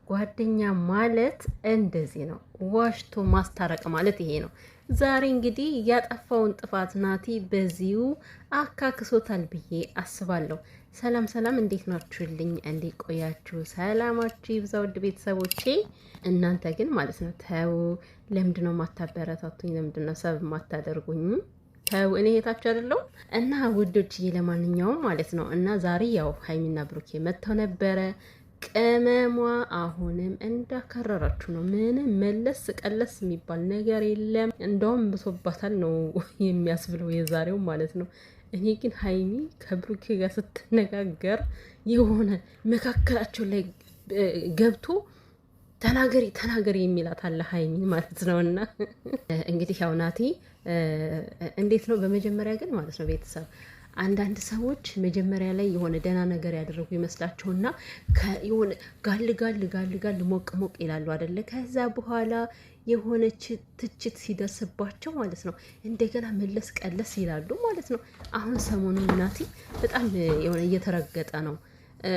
ጓደኛ ማለት እንደዚህ ነው። ዋሽቶ ማስታረቅ ማለት ይሄ ነው። ዛሬ እንግዲህ ያጠፋውን ጥፋት ናቲ በዚሁ አካክሶታል ብዬ አስባለሁ። ሰላም ሰላም፣ እንዴት ናችሁልኝ? እንዴት ቆያችሁ? ሰላማችሁ ይብዛ ውድ ቤተሰቦቼ። እናንተ ግን ማለት ነው ተው። ለምንድነው ማታበረታቱኝ? ለምንድነው ሰብ ማታደርጉኝ? ተው፣ እኔ እህታችሁ አይደለሁ? እና ውዶችዬ፣ ለማንኛውም ማለት ነው እና ዛሬ ያው ሀይሚና ብሩኬ መጥተው ነበረ። ቅመሟ አሁንም እንዳከረራችሁ ነው። ምንም መለስ ቀለስ የሚባል ነገር የለም። እንደውም ብሶባታል ነው የሚያስብለው የዛሬው ማለት ነው። እኔ ግን ሀይሚ ከብሩኬ ጋር ስትነጋገር የሆነ መካከላቸው ላይ ገብቶ ተናገሪ የሚላት አለ ሀይሚ ማለት ነው። እና እንግዲህ ያው ናቲ እንዴት ነው በመጀመሪያ ግን ማለት ነው ቤተሰብ አንዳንድ ሰዎች መጀመሪያ ላይ የሆነ ደህና ነገር ያደረጉ ይመስላቸውና የሆነ ጋል ሞቅ ይላሉ አይደለ? ከዛ በኋላ የሆነች ትችት ሲደርስባቸው ማለት ነው እንደገና መለስ ቀለስ ይላሉ ማለት ነው። አሁን ሰሞኑን ናቲ በጣም የሆነ እየተረገጠ ነው።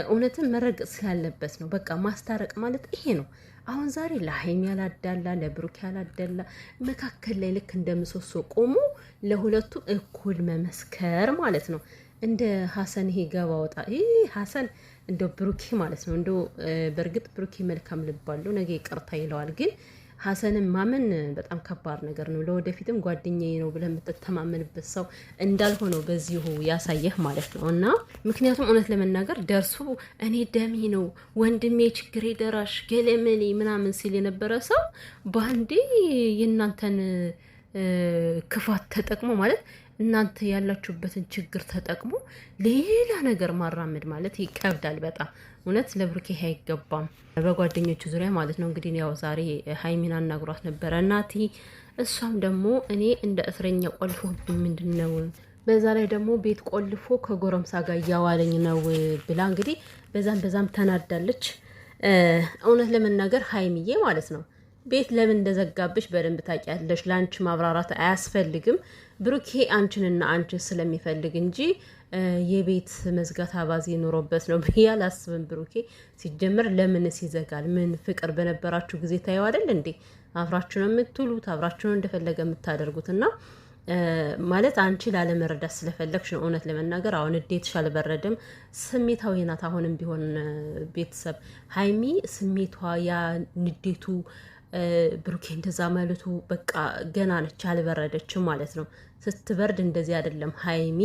እውነትም መረገጥ ስላለበት ነው። በቃ ማስታረቅ ማለት ይሄ ነው። አሁን ዛሬ ለሀይሚ ያላዳላ ለብሩክ ያላዳላ መካከል ላይ ልክ እንደምሰሶ ቆሞ ለሁለቱ እኩል መመስከር ማለት ነው። እንደ ሀሰን ይሄ ገባ ወጣ ሀሰን እንደ ብሩኬ ማለት ነው። እንደ በእርግጥ ብሩኬ መልካም ልባለው ነገ ይቅርታ ይለዋል ግን ሀሰንን ማመን በጣም ከባድ ነገር ነው። ለወደፊትም ጓደኛዬ ነው ብለህ የምትተማመንበት ሰው እንዳልሆነው በዚሁ ያሳየህ ማለት ነው። እና ምክንያቱም እውነት ለመናገር ደርሶ እኔ ደሜ ነው ወንድሜ ችግሬ ደራሽ ገለመሌ ምናምን ሲል የነበረ ሰው በአንዴ የእናንተን ክፋት ተጠቅሞ ማለት እናንተ ያላችሁበትን ችግር ተጠቅሞ ሌላ ነገር ማራመድ ማለት ይከብዳል በጣም እውነት ለብሩኬ አይገባም። በጓደኞቹ ዙሪያ ማለት ነው እንግዲህ ያው ዛሬ ሀይሚን አናግሯት ነበረ ናቲ። እሷም ደግሞ እኔ እንደ እስረኛ ቆልፎ ምንድን ነው በዛ ላይ ደግሞ ቤት ቆልፎ ከጎረምሳ ጋር እያዋለኝ ነው ብላ እንግዲህ በዛም ተናዳለች። እውነት ለመናገር ሀይሚዬ ማለት ነው ቤት ለምን እንደዘጋብሽ በደንብ ታውቂያለሽ። ለአንቺ ማብራራት አያስፈልግም። ብሩኬ አንቺንና አንቺን ስለሚፈልግ እንጂ የቤት መዝጋት አባዜ ኖሮበት ነው ብዬ አላስብም። ብሩኬ ሲጀምር ለምንስ ይዘጋል? ምን ፍቅር በነበራችሁ ጊዜ ታየው አይደል እንዴ? አብራችሁ ነው የምትውሉት፣ አብራችሁ ነው እንደፈለገ የምታደርጉት። እና ማለት አንቺ ላለመረዳት ስለፈለግሽ ነው። እውነት ለመናገር አሁን እንዴትሽ አልበረደም፣ ስሜታዊ ናት። አሁንም ቢሆን ቤተሰብ ሀይሚ ስሜቷ ያ ንዴቱ ብሩኬ እንደዛ ማለቱ በቃ ገና ነች፣ አልበረደችም ማለት ነው። ስትበርድ እንደዚህ አይደለም ሀይሚ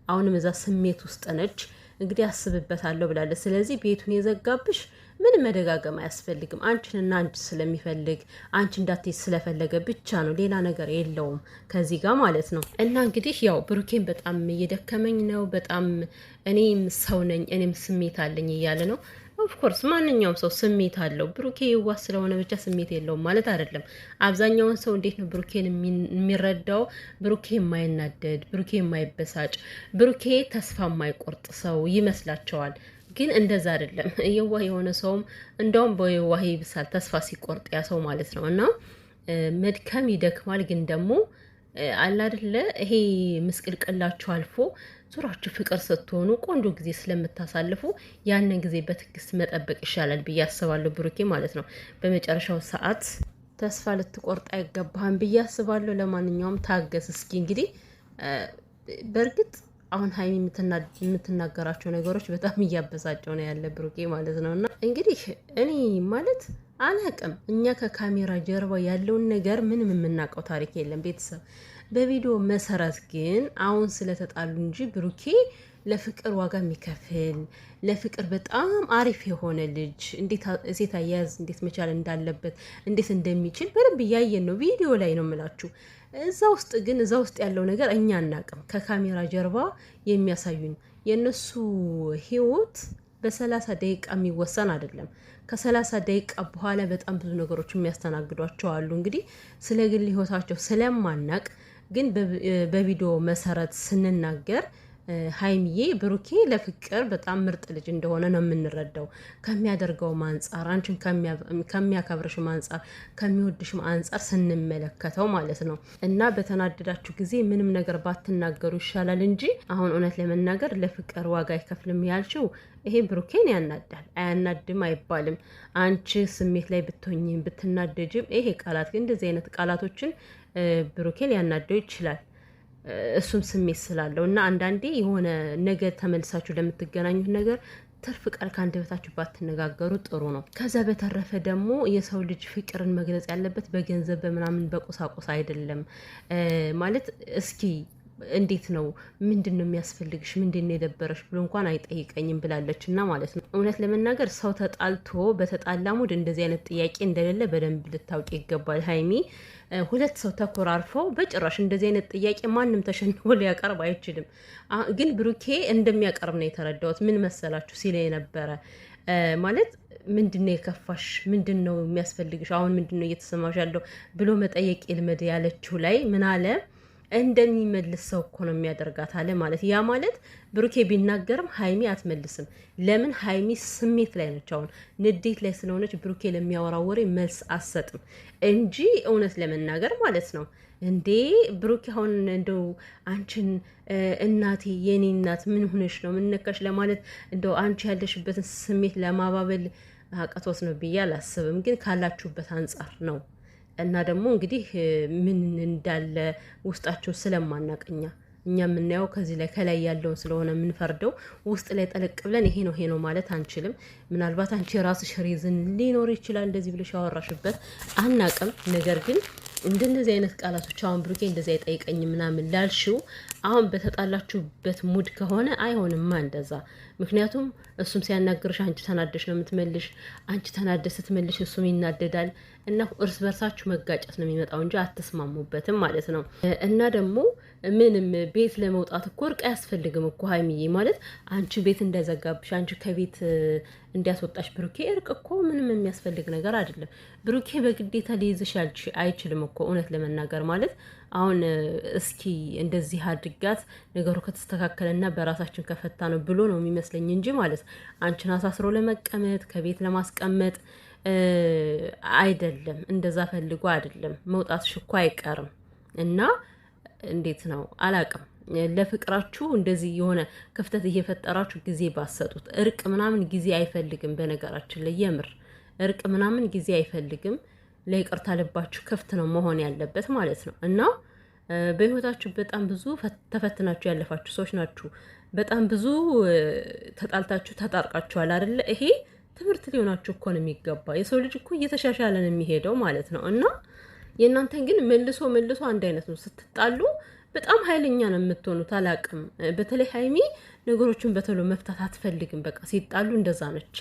አሁንም እዛ ስሜት ውስጥ ነች። እንግዲህ አስብበታለሁ ብላለች። ስለዚህ ቤቱን የዘጋብሽ ምንም መደጋገም አያስፈልግም። አንቺንና አንቺ ስለሚፈልግ አንቺ እንዳትሄድ ስለፈለገ ብቻ ነው፣ ሌላ ነገር የለውም ከዚህ ጋር ማለት ነው። እና እንግዲህ ያው ብሩኬን በጣም እየደከመኝ ነው፣ በጣም እኔም ሰው ነኝ፣ እኔም ስሜት አለኝ እያለ ነው። ኦፍኮርስ ማንኛውም ሰው ስሜት አለው። ብሩኬ የዋህ ስለሆነ ብቻ ስሜት የለውም ማለት አይደለም። አብዛኛውን ሰው እንዴት ነው ብሩኬን የሚረዳው? ብሩኬ የማይናደድ፣ ብሩኬ የማይበሳጭ፣ ብሩኬ ተስፋ የማይቆርጥ ሰው ይመስላቸዋል። ግን እንደዛ አይደለም። የዋህ የሆነ ሰውም እንደውም በየዋህ ይብሳል ተስፋ ሲቆርጥ ያ ሰው ማለት ነው። እና መድከም ይደክማል። ግን ደግሞ አለ አይደለ ይሄ ምስቅልቅላችሁ አልፎ ዙራችሁ ፍቅር ስትሆኑ ቆንጆ ጊዜ ስለምታሳልፉ ያንን ጊዜ በትዕግስት መጠበቅ ይሻላል ብዬ አስባለሁ። ብሩኬ ማለት ነው በመጨረሻው ሰዓት ተስፋ ልትቆርጥ አይገባህም ብዬ አስባለሁ። ለማንኛውም ታገስ እስኪ። እንግዲህ በእርግጥ አሁን ሀይሚ የምትናገራቸው ነገሮች በጣም እያበሳጨው ነው ያለ ብሩኬ ማለት ነው። እና እንግዲህ እኔ ማለት አላቅም፣ እኛ ከካሜራ ጀርባ ያለውን ነገር ምንም የምናውቀው ታሪክ የለም ቤተሰብ። በቪዲዮ መሰረት ግን አሁን ስለተጣሉ እንጂ ብሩኬ ለፍቅር ዋጋ የሚከፍል ለፍቅር በጣም አሪፍ የሆነ ልጅ፣ እንዴት ሴት አያያዝ እንዴት መቻል እንዳለበት እንዴት እንደሚችል በደንብ እያየን ነው። ቪዲዮ ላይ ነው የምላችሁ። እዛ ውስጥ ያለው ነገር እኛ አናቅም። ከካሜራ ጀርባ የሚያሳዩኝ የእነሱ ህይወት በ30 ደቂቃ የሚወሰን አይደለም። ከ30 ደቂቃ በኋላ በጣም ብዙ ነገሮች የሚያስተናግዷቸው አሉ። እንግዲህ ስለ ግል ህይወታቸው ስለማናቅ ግን በቪዲዮ መሰረት ስንናገር ሀይሚዬ ብሩኬ ለፍቅር በጣም ምርጥ ልጅ እንደሆነ ነው የምንረዳው። ከሚያደርገውም አንጻር አንቺን ከሚያከብርሽም አንጻር ከሚወድሽም አንጻር ስንመለከተው ማለት ነው። እና በተናደዳችሁ ጊዜ ምንም ነገር ባትናገሩ ይሻላል እንጂ አሁን እውነት ለመናገር ለፍቅር ዋጋ አይከፍልም ያልሽው ይሄ ብሩኬን ያናዳል። አያናድም አይባልም። አንቺ ስሜት ላይ ብትሆኝም ብትናደጅም ይሄ ቃላት ግን እንደዚህ አይነት ቃላቶችን ብሩኬን ሊያናደው ይችላል። እሱም ስሜት ስላለው እና አንዳንዴ የሆነ ነገር ተመልሳችሁ ለምትገናኙት ነገር ትርፍ ቃል ከአንደበታችሁ ባትነጋገሩ ጥሩ ነው። ከዛ በተረፈ ደግሞ የሰው ልጅ ፍቅርን መግለጽ ያለበት በገንዘብ በምናምን በቁሳቁስ አይደለም። ማለት እስኪ እንዴት ነው ምንድን ነው የሚያስፈልግሽ ምንድን ነው የደበረሽ ብሎ እንኳን አይጠይቀኝም ብላለች እና ማለት ነው። እውነት ለመናገር ሰው ተጣልቶ በተጣላ ሙድ እንደዚህ አይነት ጥያቄ እንደሌለ በደንብ ልታውቂ ይገባል ሀይሚ። ሁለት ሰው ተኮራርፈው በጭራሽ እንደዚህ አይነት ጥያቄ ማንም ተሸንፎ ሊያቀርብ አይችልም። ግን ብሩኬ እንደሚያቀርብ ነው የተረዳሁት። ምን መሰላችሁ ሲለ የነበረ ማለት ምንድን ነው የከፋሽ ምንድን ነው የሚያስፈልግሽ አሁን ምንድን ነው እየተሰማሽ ያለው ብሎ መጠየቅ ይልመድ ያለችው ላይ ምን አለ እንደሚመልስ ሰው እኮ ነው የሚያደርጋት አለ ማለት። ያ ማለት ብሩኬ ቢናገርም ሀይሚ አትመልስም። ለምን? ሀይሚ ስሜት ላይ ነች፣ አሁን ንዴት ላይ ስለሆነች ብሩኬ ለሚያወራው ወሬ መልስ አትሰጥም እንጂ እውነት ለመናገር ማለት ነው እንዴ ብሩኬ አሁን እንደው አንቺን እናቴ የኔ እናት ምን ሆነሽ ነው ምን ነካሽ ለማለት እንደው አንቺ ያለሽበትን ስሜት ለማባበል አቅቶት ነው ብዬ አላስብም። ግን ካላችሁበት አንጻር ነው እና ደግሞ እንግዲህ ምን እንዳለ ውስጣቸው ስለማናቀኛ እኛ የምናየው ከዚህ ላይ ከላይ ያለውን ስለሆነ የምንፈርደው ውስጥ ላይ ጠለቅ ብለን ይሄ ነው ማለት አንችልም። ምናልባት አንቺ የራስሽ ሪዝን ሊኖር ይችላል እንደዚህ ብለሽ ያወራሽበት አናቅም። ነገር ግን እንደነዚህ አይነት ቃላቶች አሁን ብሩኬ እንደዚህ አይጠይቀኝ ምናምን ላልሽው አሁን በተጣላችሁበት ሙድ ከሆነ አይሆንማ እንደዛ። ምክንያቱም እሱም ሲያናግርሽ አንቺ ተናደሽ ነው የምትመልሽ፣ አንቺ ተናደሽ ስትመልሽ እሱም ይናደዳል እና እርስ በርሳችሁ መጋጨት ነው የሚመጣው እንጂ አትስማሙበትም ማለት ነው። እና ደግሞ ምንም ቤት ለመውጣት እኮ እርቅ አያስፈልግም እኮ ሀይሚዬ። ማለት አንቺ ቤት እንደዘጋብሽ አንቺ ከቤት እንዲያስወጣሽ ብሩኬ እርቅ እኮ ምንም የሚያስፈልግ ነገር አይደለም። ብሩኬ በግዴታ ሊይዝሽ አይችልም እኮ እውነት ለመናገር ማለት አሁን እስኪ እንደዚህ አድርጋት ነገሩ ከተስተካከለና በራሳችን ከፈታ ነው ብሎ ነው የሚመስለኝ እንጂ ማለት አንቺን አሳስሮ ለመቀመጥ ከቤት ለማስቀመጥ አይደለም። እንደዛ ፈልጎ አይደለም። መውጣትሽ እኮ አይቀርም እና እንዴት ነው አላቅም። ለፍቅራችሁ እንደዚህ የሆነ ክፍተት እየፈጠራችሁ ጊዜ ባሰጡት። እርቅ ምናምን ጊዜ አይፈልግም። በነገራችን ላይ የምር እርቅ ምናምን ጊዜ አይፈልግም። ለይቅርታ ልባችሁ ክፍት ነው መሆን ያለበት ማለት ነው። እና በህይወታችሁ በጣም ብዙ ተፈትናችሁ ያለፋችሁ ሰዎች ናችሁ። በጣም ብዙ ተጣልታችሁ ተጣርቃችኋል አይደለ? ይሄ ትምህርት ሊሆናችሁ እኮ ነው የሚገባ። የሰው ልጅ እኮ እየተሻሻለ ነው የሚሄደው ማለት ነው። እና የእናንተን ግን መልሶ አንድ አይነት ነው። ስትጣሉ በጣም ኃይለኛ ነው የምትሆኑት። አላቅም። በተለይ ሀይሚ ነገሮችን በቶሎ መፍታት አትፈልግም። በቃ ሲጣሉ እንደዛ ነች።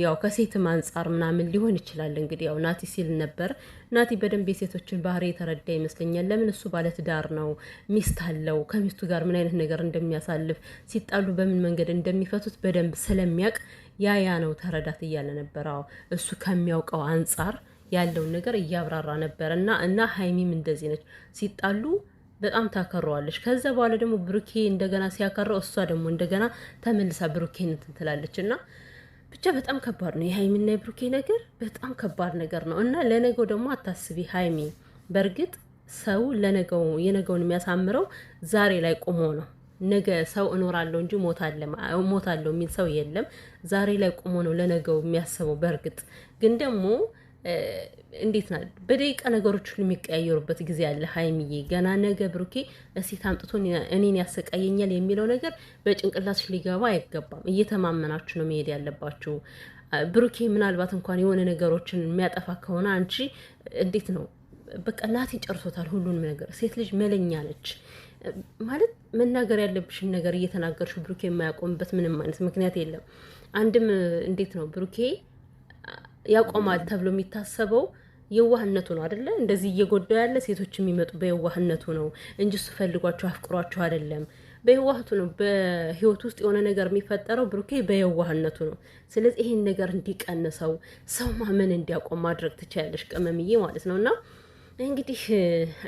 ያው ከሴትም አንጻር ምናምን ሊሆን ይችላል። እንግዲህ ያው ናቲ ሲል ነበር። ናቲ በደንብ የሴቶችን ባህሪ የተረዳ ይመስለኛል። ለምን እሱ ባለትዳር ነው፣ ሚስት አለው። ከሚስቱ ጋር ምን አይነት ነገር እንደሚያሳልፍ ሲጣሉ በምን መንገድ እንደሚፈቱት በደንብ ስለሚያውቅ ያ ነው ተረዳት እያለ ነበር። አዎ እሱ ከሚያውቀው አንጻር ያለውን ነገር እያብራራ ነበር። እና ሀይሚም እንደዚህ ነች። ሲጣሉ በጣም ታከረዋለች። ከዛ በኋላ ደግሞ ብሩኬ እንደገና ሲያከረው እሷ ደግሞ እንደገና ተመልሳ ብሩኬን እንትን ትላለች እና ብቻ በጣም ከባድ ነው የሀይሚና የብሩኬ ነገር፣ በጣም ከባድ ነገር ነው። እና ለነገው ደግሞ አታስቢ ሀይሚ። በእርግጥ ሰው የነገውን የሚያሳምረው ዛሬ ላይ ቆሞ ነው። ነገ ሰው እኖራለሁ እንጂ ሞታለሁ የሚል ሰው የለም። ዛሬ ላይ ቆሞ ነው ለነገው የሚያስበው። በእርግጥ ግን ደግሞ እንዴት ና በደቂቃ ነገሮች ሁሉ የሚቀያየሩበት ጊዜ አለ ሀይሚዬ። ገና ነገ ብሩኬ እሴት አምጥቶ እኔን ያሰቃየኛል የሚለው ነገር በጭንቅላትሽ ሊገባ አይገባም። እየተማመናችሁ ነው መሄድ ያለባችሁ። ብሩኬ ምናልባት እንኳን የሆነ ነገሮችን የሚያጠፋ ከሆነ አንቺ እንዴት ነው በቃ ናቲ ጨርሶታል ሁሉንም ነገር። ሴት ልጅ መለኛ ነች ማለት መናገር ያለብሽን ነገር እየተናገርሽ ብሩኬ የማያቆምበት ምንም አይነት ምክንያት የለም። አንድም እንዴት ነው ብሩኬ ያቆማል ተብሎ የሚታሰበው የዋህነቱ ነው አይደለ? እንደዚህ እየጎዳው ያለ ሴቶች የሚመጡ በየዋህነቱ ነው እንጂ እሱ ፈልጓቸው አፍቅሯቸው አይደለም። በየዋህቱ ነው በህይወት ውስጥ የሆነ ነገር የሚፈጠረው ብሩኬ በየዋህነቱ ነው። ስለዚህ ይሄን ነገር እንዲቀንሰው ሰው ማመን እንዲያቆም ማድረግ ትችያለሽ ቅመምዬ ማለት ነውና እንግዲህ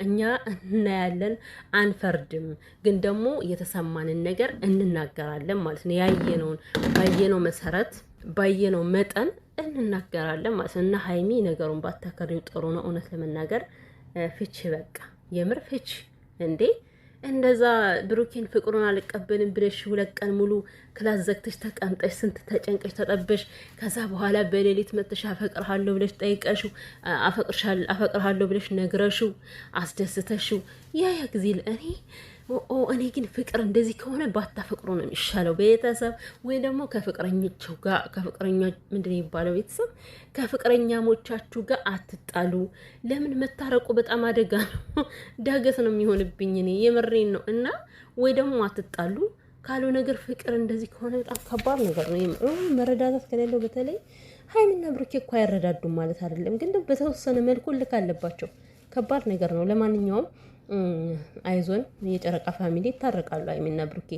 እኛ እናያለን አንፈርድም፣ ግን ደግሞ የተሰማንን ነገር እንናገራለን ማለት ነው። ያየነውን ባየነው መሰረት ባየነው መጠን እንናገራለን ማለት ነው። እና ሀይሚ ነገሩን ባታከሪው ጥሩ ነው። እውነት ለመናገር ፍቺ በቃ የምር ፍቺ እንዴ! እንደዛ ብሩኬን ፍቅሩን አልቀበልም ብለሽ 2 ቀን ሙሉ ክላስ ዘግተሽ ተቀምጠሽ ስንት ተጨንቀሽ ተጠበሽ። ከዛ በኋላ በሌሊት መጥተሽ አፈቅርሃለሁ ብለሽ ጠይቀሽው አፈቅርሃለሁ ብለሽ ነግረሽው አስደስተሽው ያ ጊዜ እኔ ግን ፍቅር እንደዚህ ከሆነ ባታፈቅሩ ነው የሚሻለው። ቤተሰብ ወይ ደግሞ ከፍቅረኞቻችሁ ጋር ምንድን ነው የሚባለው? ቤተሰብ ከፍቅረኛሞቻችሁ ጋር አትጣሉ። ለምን መታረቁ በጣም አደጋ ነው፣ ዳገት ነው የሚሆንብኝ። እኔ የምሬን ነው። እና ወይ ደግሞ አትጣሉ ካለው ነገር ፍቅር እንደዚህ ከሆነ በጣም ከባድ ነገር ነው። መረዳዳት ከሌለው በተለይ ሀይሚና ብሩኬ እኮ አይረዳዱም ማለት አይደለም፣ ግን በተወሰነ መልኩ ልክ አለባቸው። ከባድ ነገር ነው። ለማንኛውም አይዞን፣ የጨረቃ ፋሚሊ ይታረቃሉ ሀይሚና ብሩኬ።